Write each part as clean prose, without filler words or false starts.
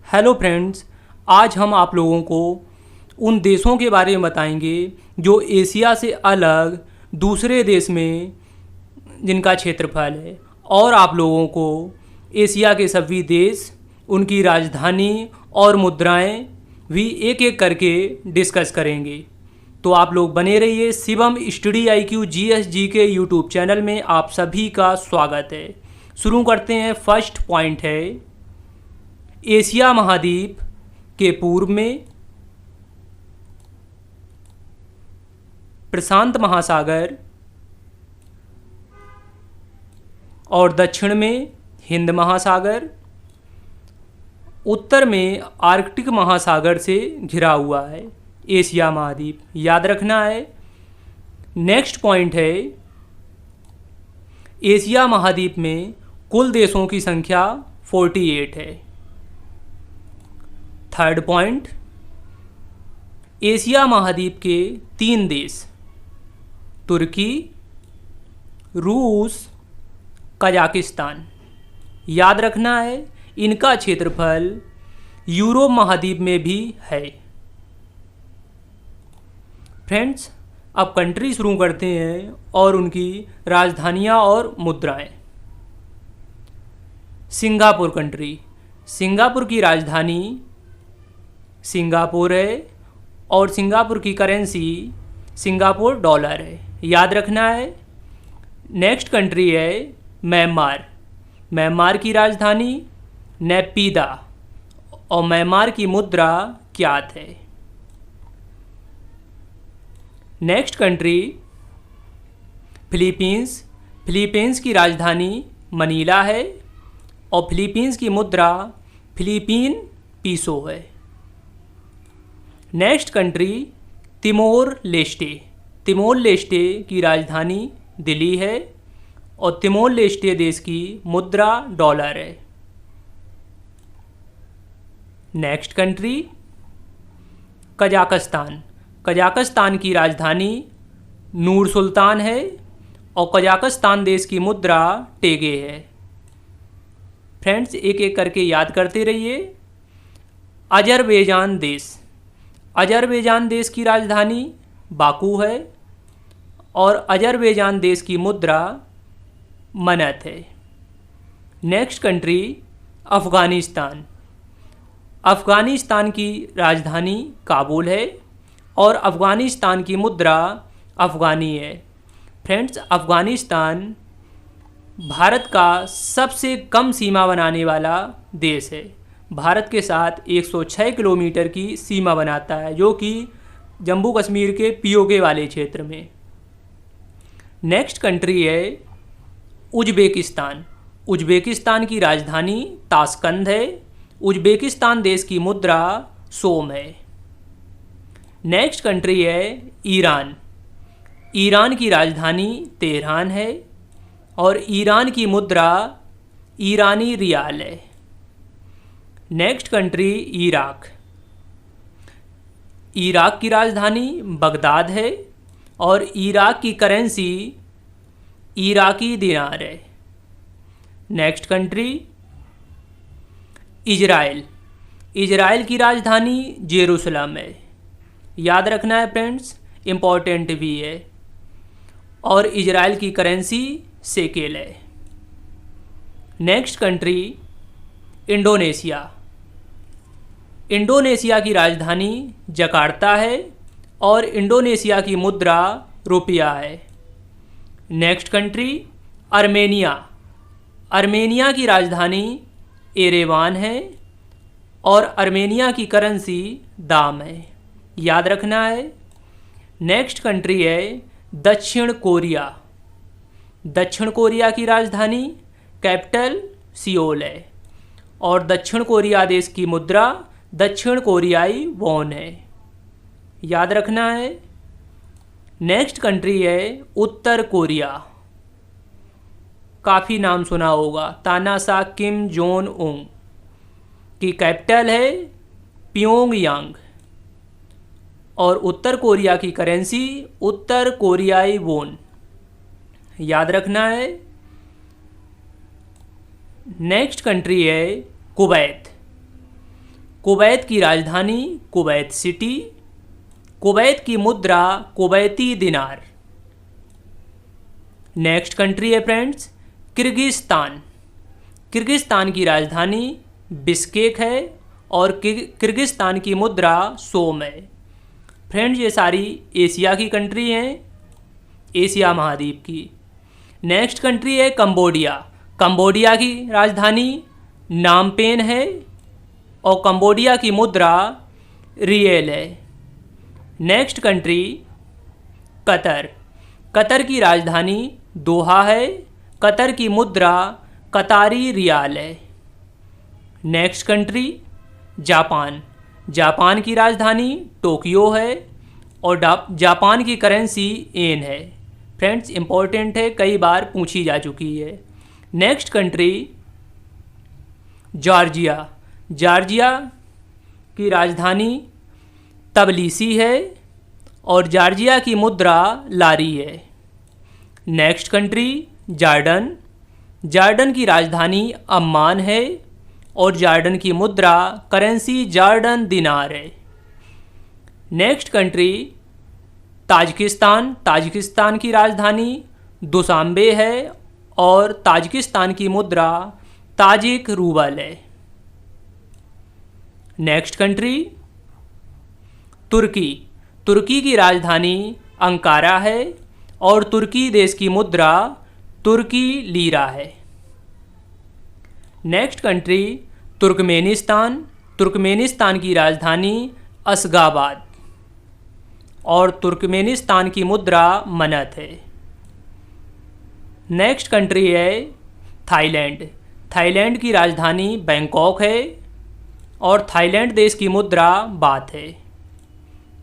Hello friends, आज हम आप लोगों को उन देशों के बारे में बताएंगे जो एशिया से अलग दूसरे देश में जिनका क्षेत्रफल है। और आप लोगों को एशिया के सभी देश, उनकी राजधानी और मुद्राएं भी एक एक करके डिस्कस करेंगे। तो आप लोग बने रहिए। शिवम स्टडी IQ GSG के यूट्यूब चैनल में आप सभी का स्वागत है। शुरू करते हैं। फर्स्ट पॉइंट है, एशिया महाद्वीप के पूर्व में प्रशांत महासागर और दक्षिण में हिंद महासागर, उत्तर में आर्कटिक महासागर से घिरा हुआ है एशिया महाद्वीप। याद रखना है। नेक्स्ट पॉइंट है, एशिया महाद्वीप में कुल देशों की संख्या 48 है। थर्ड पॉइंट, एशिया महाद्वीप के 3 देश तुर्की, रूस, कजाकिस्तान, याद रखना है। इनका क्षेत्रफल यूरोप महाद्वीप में भी है। फ्रेंड्स, अब कंट्री शुरू करते हैं और उनकी राजधानियां और मुद्राएं। Singapore country. सिंगापुर की राजधानी सिंगापुर है और सिंगापुर की करेंसी सिंगापुर डॉलर है। याद रखना है। नेक्स्ट कंट्री है म्यांमार। म्यांमार की राजधानी नेपीदा और म्यांमार की मुद्रा क्यात है। Next country Philippines. फिलीपींस की राजधानी मनीला है और फिलीपींस की मुद्रा फिलीपीन पीसो है। Next country Timor Leste. Timor Leste की राजधानी दिल्ली है और तिमोर लेस्टे देश की मुद्रा डॉलर है। Next country Kazakhstan. कजाकिस्तान की राजधानी नूर सुल्तान है और कजाकिस्तान देश की मुद्रा टेगे है। फ्रेंड्स, एक एक करके याद करते रहिए। अजरबैजान देश। अजरबैजान देश की राजधानी बाकू है और अजरबैजान देश की मुद्रा मनत है। Next country Afghanistan. अफ़गानिस्तान की राजधानी काबुल है और अफ़गानिस्तान की मुद्रा अफ़गानी है। फ्रेंड्स, अफ़गानिस्तान भारत का सबसे कम सीमा बनाने वाला देश है। भारत के साथ 106 किलोमीटर की सीमा बनाता है, जो कि जम्मू कश्मीर के पीओके वाले क्षेत्र में। नेक्स्ट कंट्री है उज़्बेकिस्तान। उज़्बेकिस्तान की राजधानी ताशकंद है। उज़्बेकिस्तान देश की मुद्रा सोम है। नेक्स्ट कंट्री है ईरान। ईरान की राजधानी तेहरान है और ईरान की मुद्रा ईरानी रियाल है। Next country Iraq. इराक की राजधानी बगदाद है और इराक की करेंसी इराकी दिनार है। Next country Israel. इजराइल की राजधानी जेरूसलम है। याद रखना है फ्रेंड्स, इम्पॉर्टेंट भी है। और इजराइल की करेंसी शेकेल है। Next country Indonesia. इंडोनेशिया की राजधानी जकार्ता है और इंडोनेशिया की मुद्रा रुपया है। Next country Armenia. अर्मेनिया की राजधानी एरेवान है और अर्मेनिया की करेंसी दाम है। याद रखना है। नेक्स्ट कंट्री है दक्षिण कोरिया। दक्षिण कोरिया की राजधानी कैपिटल सियोल है और दक्षिण कोरिया देश की मुद्रा दक्षिण कोरियाई वॉन है। याद रखना है। नेक्स्ट कंट्री है उत्तर कोरिया। काफ़ी नाम सुना होगा। तानाशाह किम जोंग उन की कैपिटल है प्योंगयांग और उत्तर कोरिया की करेंसी उत्तर कोरियाई वॉन। याद रखना है। नेक्स्ट कंट्री है कुवैत। कुवैत की राजधानी कुवैत सिटी। कुवैत की मुद्रा कुवैती दिनार। नेक्स्ट कंट्री है फ्रेंड्स किर्गिस्तान। किर्गिस्तान की राजधानी बिश्केक है और किर्गिस्तान की मुद्रा सोम है। फ्रेंड्स ये सारी एशिया की कंट्री हैं, एशिया महाद्वीप की। नेक्स्ट कंट्री है कंबोडिया। कंबोडिया की राजधानी नामपेन है और कंबोडिया की मुद्रा रियल है। Next country Qatar. कतर की राजधानी दोहा है। कतर की मुद्रा कतारी रियाल है। Next country Japan. जापान की राजधानी टोक्यो है और जापान की करेंसी येन है। फ्रेंड्स इम्पोर्टेंट है, कई बार पूछी जा चुकी है। Next country Georgia. जॉर्जिया की राजधानी तबिलिसी है और जॉर्जिया की मुद्रा लारी है। Next country Jordan. जॉर्डन की राजधानी अम्मान है और जॉर्डन की मुद्रा करेंसी जॉर्डन दिनार है। Next country Tajikistan. ताजिकिस्तान की राजधानी दुशांबे है और ताजिकिस्तान की मुद्रा ताजिक रूबल है। नेक्स्ट कंट्री तुर्की। तुर्की की राजधानी अंकारा है और तुर्की देश की मुद्रा तुर्की लीरा है। Next country Turkmenistan. तुर्कमेनिस्तान की राजधानी अशगाबाद और तुर्कमेनिस्तान की मुद्रा मनत है। नेक्स्ट कंट्री है थाईलैंड। थाईलैंड की राजधानी बैंकॉक है और थाईलैंड देश की मुद्रा बात है।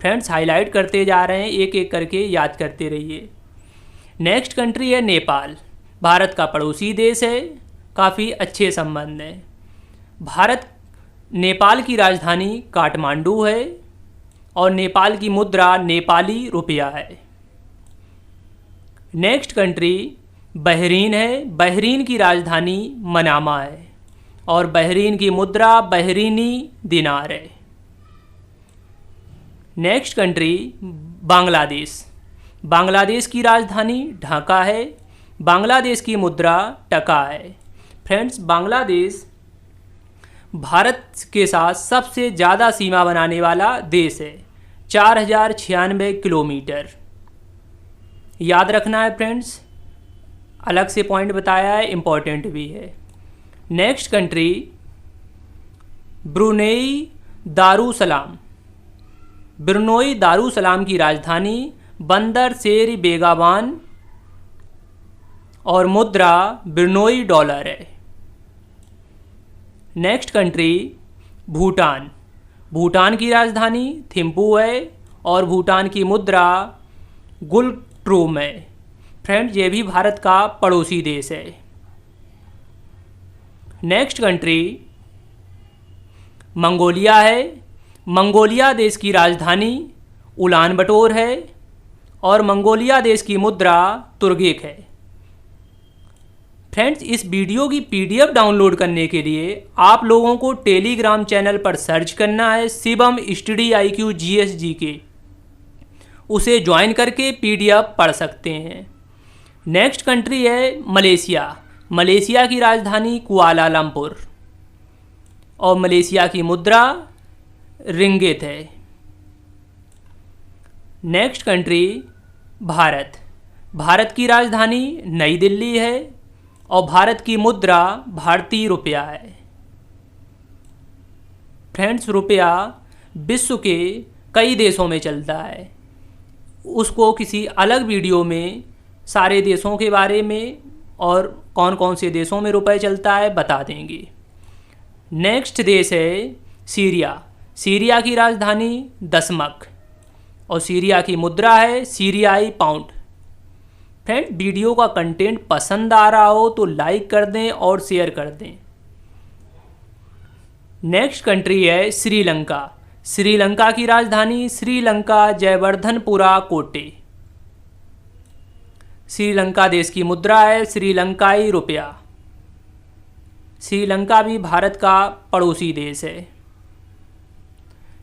फ्रेंड्स हाईलाइट करते जा रहे हैं, एक एक करके याद करते रहिए। नेक्स्ट कंट्री है नेपाल। भारत का पड़ोसी देश है, काफ़ी अच्छे संबंध हैं। भारत नेपाल की राजधानी काठमांडू है और नेपाल की मुद्रा नेपाली रुपया है। नेक्स्ट कंट्री बहरीन है। बहरीन की राजधानी मनामा है और बहरीन की मुद्रा बहरीनी दिनार है। Next country Bangladesh. बांग्लादेश की राजधानी ढाका है। बांग्लादेश की मुद्रा टका है। फ्रेंड्स बांग्लादेश भारत के साथ सबसे ज़्यादा सीमा बनाने वाला देश है, 4096 किलोमीटर। याद रखना है फ्रेंड्स, अलग से पॉइंट बताया है, इम्पॉर्टेंट भी है। Next country Brunei Darussalam. Brunei Darussalam की राजधानी बंदर शेर बेगाबान और मुद्रा ब्रुनेई डॉलर है। Next country Bhutan. भूटान की राजधानी थिम्पू है और भूटान की मुद्रा गुलट्रूम है। फ्रेंड्स ये भी भारत का पड़ोसी देश है। नेक्स्ट कंट्री मंगोलिया है। मंगोलिया देश की राजधानी उलान बटोर है और मंगोलिया देश की मुद्रा तुर्गिक है। फ्रेंड्स इस वीडियो की पीडीएफ डाउनलोड करने के लिए आप लोगों को टेलीग्राम चैनल पर सर्च करना है Shivam study IQ GS GK। उसे ज्वाइन करके पीडीएफ पढ़ सकते हैं। नेक्स्ट कंट्री है मलेशिया। मलेशिया की राजधानी कुआलालंपुर और मलेशिया की मुद्रा रिंगित है। Next country Bharat. भारत की राजधानी नई दिल्ली है और भारत की मुद्रा भारतीय रुपया है। फ्रेंड्स रुपया विश्व के कई देशों में चलता है, उसको किसी अलग वीडियो में सारे देशों के बारे में और कौन कौन से देशों में रुपये चलता है बता देंगे। नेक्स्ट देश है सीरिया। सीरिया की राजधानी दशमक और सीरिया की मुद्रा है सीरियाई पाउंड। फ्रेंड वीडियो का कंटेंट पसंद आ रहा हो तो लाइक कर दें और शेयर कर दें। नेक्स्ट कंट्री है श्रीलंका। श्रीलंका की राजधानी श्रीलंका जयवर्धनपुरा कोटे। श्रीलंका देश की मुद्रा है श्रीलंकाई रुपया। श्रीलंका भी भारत का पड़ोसी देश है।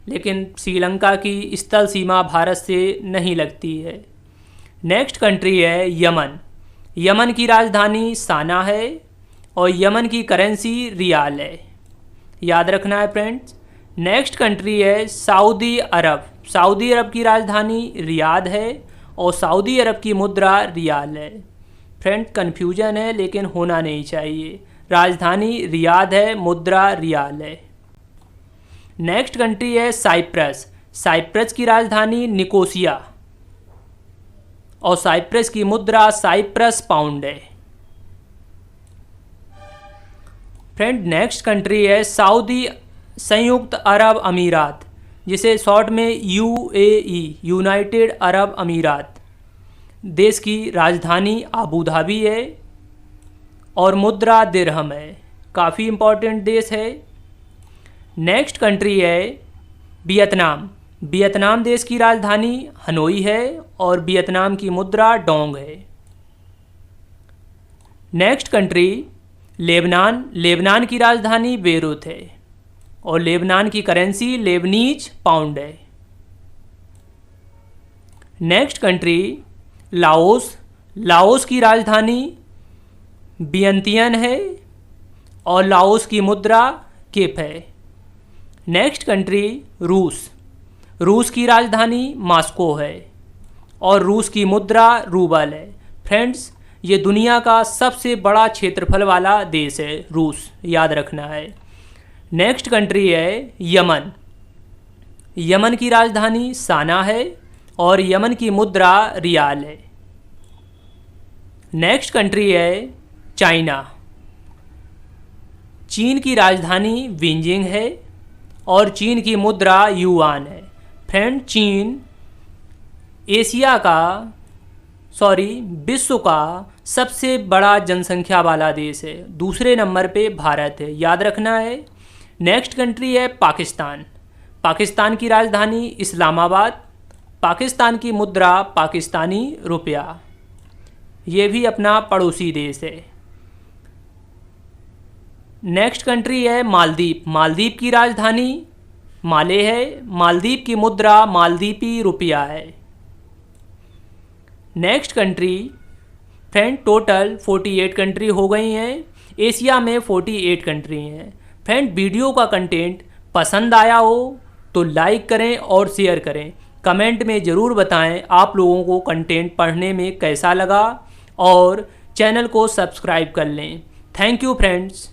लेकिन श्रीलंका की स्थल सीमा भारत से नहीं लगती है। नेक्स्ट कंट्री है यमन। यमन की राजधानी साना है और यमन की करेंसी रियाल है, याद रखना है फ्रेंड्स। नेक्स्ट कंट्री है सऊदी अरब। सऊदी अरब की राजधानी रियाद है और सऊदी अरब की मुद्रा रियाल है। फ्रेंड्स कन्फ्यूजन है लेकिन होना नहीं चाहिए, राजधानी रियाद है, मुद्रा रियाल है। नेक्स्ट कंट्री है साइप्रस। साइप्रस की राजधानी निकोसिया और साइप्रस की मुद्रा साइप्रस पाउंड है। फ्रेंड नेक्स्ट कंट्री है सऊदी संयुक्त अरब अमीरात, जिसे शॉर्ट में यूएई, यूनाइटेड अरब अमीरात। देश की राजधानी आबू धाबी है और मुद्रा दिरहम है, काफ़ी इम्पोर्टेंट देश है। नेक्स्ट कंट्री है वियतनाम। वियतनाम देश की राजधानी हनोई है और वियतनाम की मुद्रा डोंग है। Next country Lebanon. लेबनान की राजधानी बेरूत है और लेबनान की करेंसी लेबनीज पाउंड है। Next country Laos. लाओस की राजधानी वियंतियन है और लाओस की मुद्रा किप है। नेक्स्ट कंट्री रूस। रूस की राजधानी मॉस्को है और रूस की मुद्रा रूबल है। फ्रेंड्स ये दुनिया का सबसे बड़ा क्षेत्रफल वाला देश है रूस, याद रखना है। नेक्स्ट कंट्री है यमन। यमन की राजधानी साना है और यमन की मुद्रा रियाल है। नेक्स्ट कंट्री है चाइना। चीन की राजधानी बीजिंग है और चीन की मुद्रा युआन है। फ्रेंड चीन विश्व का सबसे बड़ा जनसंख्या वाला देश है, दूसरे नंबर पे भारत है, याद रखना है। नेक्स्ट कंट्री है पाकिस्तान। पाकिस्तान की राजधानी इस्लामाबाद। पाकिस्तान की मुद्रा पाकिस्तानी रुपया। ये भी अपना पड़ोसी देश है। नेक्स्ट कंट्री है मालदीव। मालदीव की राजधानी माले है। मालदीव की मुद्रा मालदीपी रुपया है। Next country friend total 48 country हो गई हैं। एशिया में 48 कंट्री हैं। फ्रेंड वीडियो का कंटेंट पसंद आया हो तो लाइक करें और शेयर करें। कमेंट में ज़रूर बताएं आप लोगों को कंटेंट पढ़ने में कैसा लगा और चैनल को सब्सक्राइब कर लें। Thank you friends.